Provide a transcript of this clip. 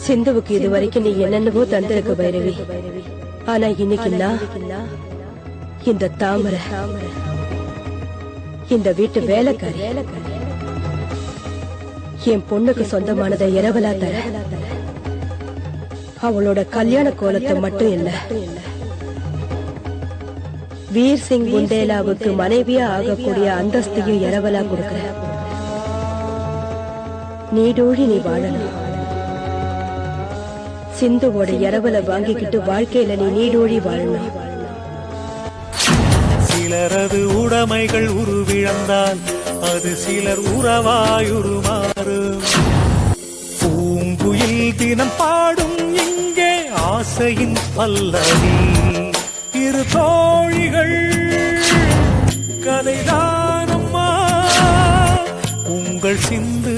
சிந்துவுக்கு இது வரைக்கும் நீ என்னென்னவோ தந்திருக்க பைரவி. ஆனா இன்னைக்கு நான் இந்த தாமரை, இந்த வீட்டு வேலைக்காரி, என் பொண்ணுக்கு சொந்தமானதை இரவலா தர. அவளோட கல்யாண கோலத்தை மட்டும் இல்ல, வீர் சிங் குண்டேலாவுக்கு மனைவியா ஆகக்கூடிய அந்தஸ்தையும் இரவலா கொடுக்கிற. நீடூழி நீ வாழணும். சிந்துவோட இரவல வாங்கிக்கிட்டு வாழ்க்கையில நீ நீடூழி வாழணும். சிலரது உடைமைகள் உருவிழந்தால் அது சிலர் உறவாயுருமாறும். பூங்குயில் தினம் பாடும் இங்கே ஆசையின் பல்லவி. இரு தோழிகள் கதைதானம்மா உங்கள் சிந்து